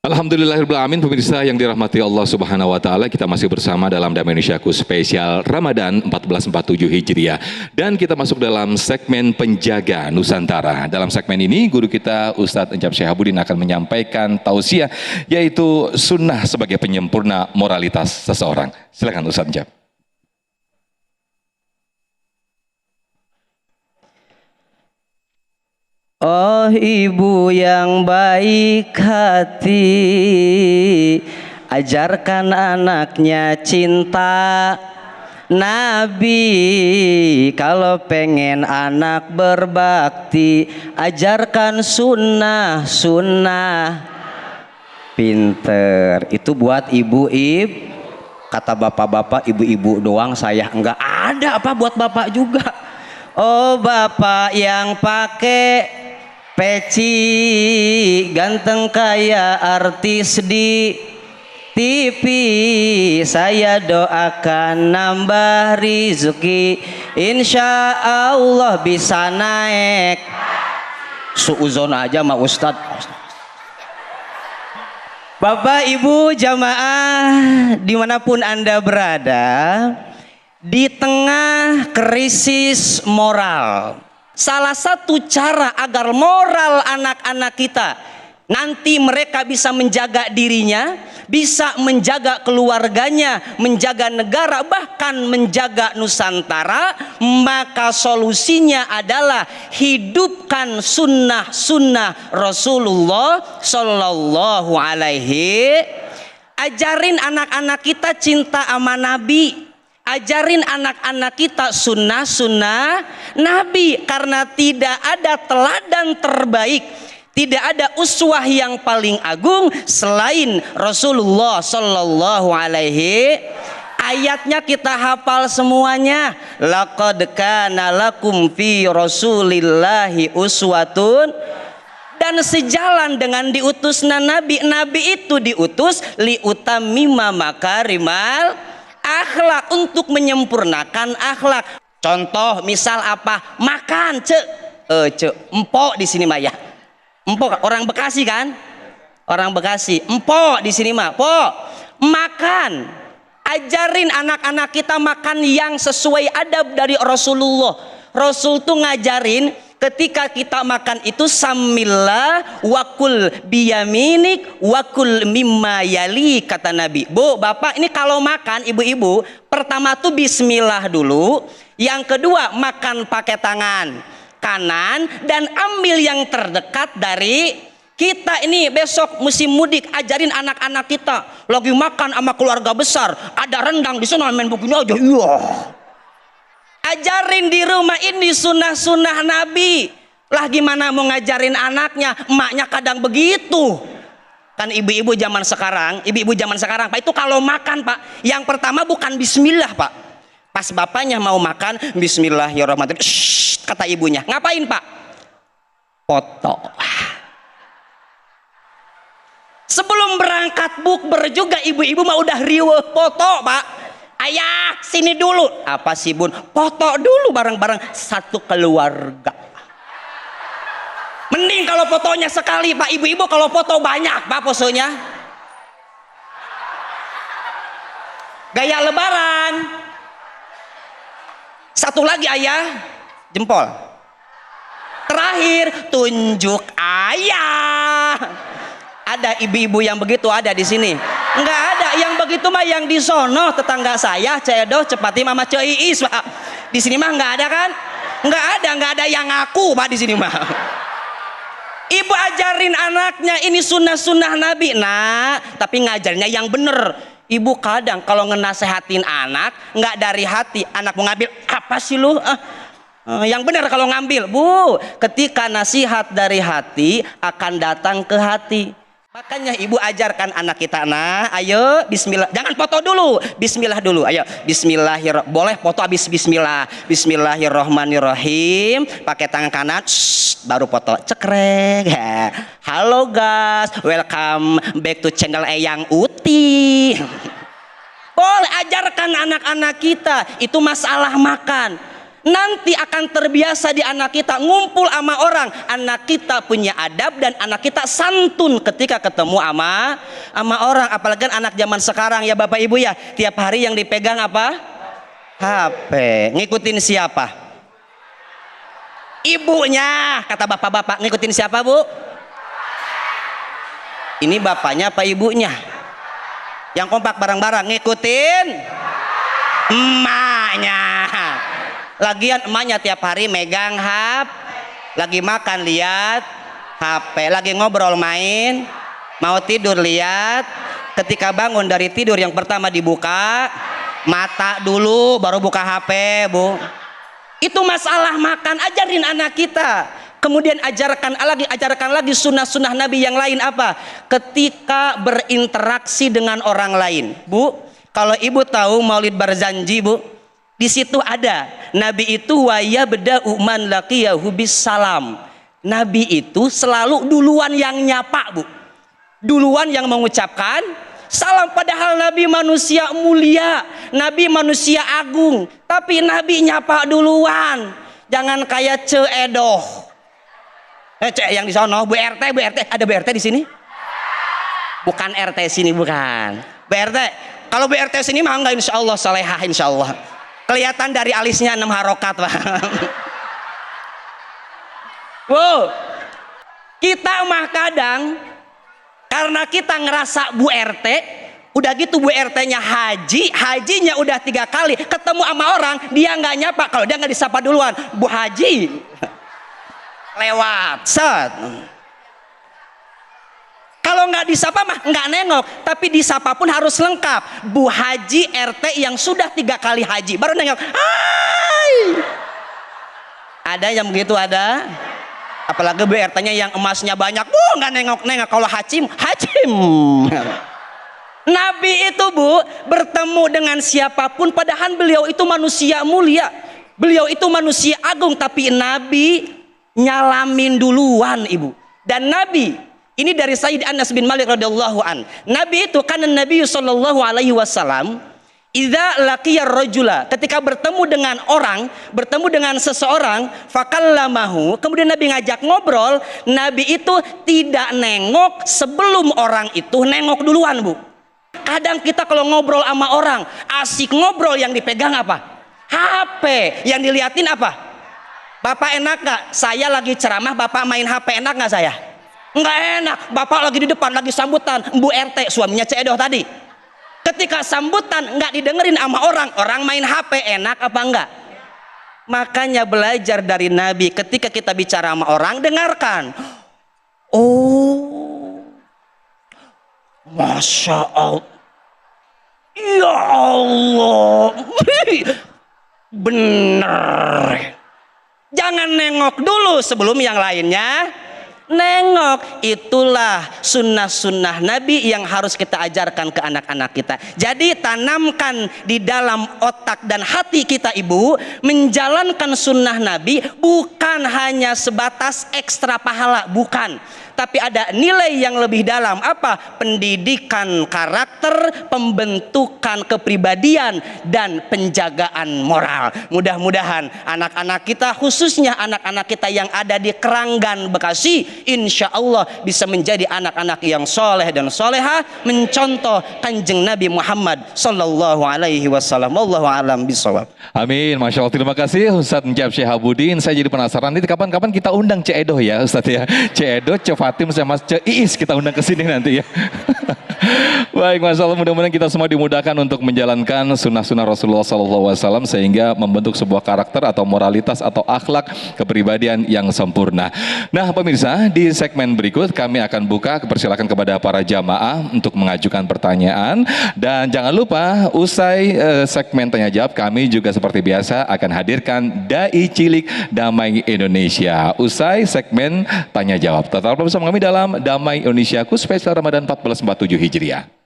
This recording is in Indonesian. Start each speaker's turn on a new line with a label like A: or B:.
A: Alhamdulillahirabbil alamin, pemirsa yang dirahmati Allah Subhanahu wa taala, kita masih bersama dalam Damai Indonesiaku spesial Ramadan 1447 Hijriah dan kita masuk dalam segmen Penjaga Nusantara. Dalam segmen ini guru kita Ustadz Encap Syihabuddin akan menyampaikan tausiah, yaitu sunnah sebagai penyempurna moralitas seseorang. Silakan Ustadz Encap.
B: Oh ibu yang baik hati, ajarkan anaknya cinta Nabi. Kalau pengen anak berbakti, ajarkan sunnah. Pinter. Itu buat ibu-ibu. Kata bapak-bapak, ibu-ibu doang, saya enggak ada apa buat bapak juga. Oh bapak yang pakai peci, ganteng kayak artis di TV, saya doakan nambah rezeki, insya Allah bisa naik. Suuzon aja sama Ustadz. Bapak Ibu jamaah dimanapun Anda berada, di tengah krisis moral, salah satu cara agar moral anak-anak kita nanti mereka bisa menjaga dirinya, bisa menjaga keluarganya, menjaga negara, bahkan menjaga Nusantara, maka solusinya adalah hidupkan sunnah Rasulullah Sallallahu Alaihi. Ajarin anak-anak kita cinta sama Nabi. Ajarin anak-anak kita sunnah Nabi, karena tidak ada teladan terbaik, tidak ada uswah yang paling agung selain Rasulullah Sallallahu Alaihi. Ayatnya kita hafal semuanya. Laqad kana lakum fi Rasulillahi uswatun. Dan sejalan dengan diutusnya Nabi itu diutus liutammima makarimal akhlak, untuk menyempurnakan akhlak. Contoh misal apa? Makan, empok di sini mah ya. Empok orang Bekasi kan? Orang Bekasi. Empok di sini mah, pok. Makan. Ajarin anak-anak kita makan yang sesuai adab dari Rasulullah. Rasul tuh ngajarin ketika kita makan itu samillah wakul biyaminik wakul mimma yali, kata Nabi. Bu, bapak, ini kalau makan ibu-ibu, pertama tuh bismillah dulu, yang kedua makan pakai tangan kanan dan ambil yang terdekat dari kita. Ini besok musim mudik, ajarin anak-anak kita lagi makan sama keluarga besar, ada rendang di sana, main begini aja, iya. Ajarin di rumah ini sunnah Nabi. Lah gimana mau ngajarin anaknya, emaknya kadang begitu. Kan ibu-ibu zaman sekarang, Pak, itu kalau makan Pak, yang pertama bukan bismillah Pak. Pas bapaknya mau makan, bismillahirrahmanirrahim, shh, kata ibunya. Ngapain Pak? Foto. Sebelum berangkat bukber juga ibu-ibu mah udah riweuh foto Pak. Ayah sini dulu. Apa sih bun? Foto dulu bareng-bareng satu keluarga. Mending kalau fotonya sekali Pak. Ibu-ibu kalau foto banyak Pak fotonya. Gaya lebaran. Satu lagi ayah, jempol. Terakhir tunjuk ayah. Ada ibu-ibu yang begitu ada di sini? Enggak ada. Yang begitu mah yang di sono, tetangga saya, Cedoh, Cepati, Mama Ceis Pak. Di sini mah enggak ada kan? Enggak ada yang ngaku Pak di sini mah. Ibu ajarin anaknya ini sunnah Nabi. Nah, tapi ngajarnya yang bener. Ibu kadang kalau ngenasehatin anak enggak dari hati, anak mau ngambil apa sih lu? Yang benar kalau ngambil, Bu. Ketika nasihat dari hati akan datang ke hati. Makanya ibu ajarkan anak kita, nah ayo bismillah, jangan foto dulu, bismillah dulu, ayo bismillahirrahmanirrahim, boleh foto habis bismillah, bismillahirrahmanirrahim, pakai tangan kanan, shh, baru foto, cekrek. Halo guys, welcome back to channel Eyang Uti. Boleh ajarkan anak-anak kita, itu masalah makan. Nanti akan terbiasa di anak kita ngumpul sama orang, anak kita punya adab dan anak kita santun ketika ketemu sama orang. Apalagi anak zaman sekarang ya Bapak Ibu ya, tiap hari yang dipegang apa? HP. Ngikutin siapa? Ibunya. Kata bapak-bapak, ngikutin siapa Bu? Ini bapaknya apa ibunya? Yang kompak bareng-bareng ngikutin emaknya. Lagian emaknya tiap hari megang HP, lagi makan lihat HP, lagi ngobrol main, mau tidur lihat. Ketika bangun dari tidur yang pertama dibuka mata dulu, baru buka HP Bu. Itu masalah makan. Ajarin anak kita. Kemudian ajarkan lagi sunnah-sunnah Nabi yang lain apa? Ketika berinteraksi dengan orang lain Bu, kalau ibu tahu Maulid Barzanji Bu, di situ ada Nabi itu waya beda man laqiyahu bis salam. Nabi itu selalu duluan yang nyapa Bu, duluan yang mengucapkan salam. Padahal Nabi manusia mulia, Nabi manusia agung, tapi Nabi nyapa duluan. Jangan kayak Ceedoh, yang di sono, Bu RT, ada Bu RT di sini? Bukan RT sini, bukan. Bu RT, kalau Bu RT sini mah enggak, insya Allah salehah, insya Allah. Kelihatan dari alisnya 6 harokat Pak. Wow, kita mah kadang karena kita ngerasa Bu RT, udah gitu Bu RT-nya hajinya udah 3 kali ketemu sama orang, dia nggak nyapa. Kalau dia nggak disapa duluan, Bu Haji, lewat set. Kalau nggak disapa mah nggak nengok, tapi disapa pun harus lengkap. Bu Haji RT yang sudah 3 kali haji baru nengok. Hai, ada yang begitu, ada. Apalagi Bu RT-nya yang emasnya banyak, Bu nggak nengok. Kalau hacim Nabi itu Bu bertemu dengan siapapun, padahal beliau itu manusia mulia, beliau itu manusia agung, tapi Nabi nyalamin duluan Ibu. Dan Nabi ini dari Sayyid Anas bin Malik radhiyallahu an. Nabi itu kan Nabi sallallahu alaihi wasallam idza laqiyar rajula, ketika bertemu dengan orang, bertemu dengan seseorang, fakallamahu, kemudian Nabi ngajak ngobrol, Nabi itu tidak nengok sebelum orang itu nengok duluan Bu. Kadang kita kalau ngobrol sama orang, asik ngobrol, yang dipegang apa? HP. Yang diliatin apa? Bapak enak gak? Saya lagi ceramah, Bapak main HP, enak gak saya? Nggak enak. Bapak lagi di depan, lagi sambutan Bu RT, suaminya Ceedoh tadi. Ketika sambutan nggak didengerin sama orang main HP, enak apa enggak? Makanya belajar dari Nabi, ketika kita bicara sama orang, dengarkan. Oh, Masya Allah, ya Allah, bener. Jangan nengok dulu sebelum yang lainnya nengok. Itulah sunnah-sunnah Nabi yang harus kita ajarkan ke anak-anak kita. Jadi tanamkan di dalam otak dan hati kita Ibu, menjalankan sunnah Nabi bukan hanya sebatas ekstra pahala, bukan, tapi ada nilai yang lebih dalam. Apa? Pendidikan karakter, pembentukan kepribadian, dan penjagaan moral. Mudah-mudahan anak-anak kita, khususnya anak-anak kita yang ada di Keranggan Bekasi, insya Allah bisa menjadi anak-anak yang soleh dan soleha, mencontoh Kanjeng Nabi Muhammad sallallahu alaihi wasallam. Wallahu a'lam bishawab.
A: Amin, Masya Allah, terima kasih Ustadz Njab Syihabuddin. Saya jadi penasaran, nanti kapan-kapan kita undang Ceedoh ya Ustadz ya. Ceedoh, Fatim sama Iis kita undang ke sini nanti ya. Baik, Masya Allah, mudah-mudahan kita semua dimudahkan untuk menjalankan sunnah-sunnah Rasulullah SAW sehingga membentuk sebuah karakter atau moralitas atau akhlak kepribadian yang sempurna. Nah pemirsa, di segmen berikut kami akan buka, persilakan kepada para jamaah untuk mengajukan pertanyaan. Dan jangan lupa usai segmen tanya jawab, kami juga seperti biasa akan hadirkan Dai Cilik Damai Indonesia usai segmen tanya jawab. Tetap bersama kami dalam Damai Indonesiaku spesial Ramadan 1447 Hijriah.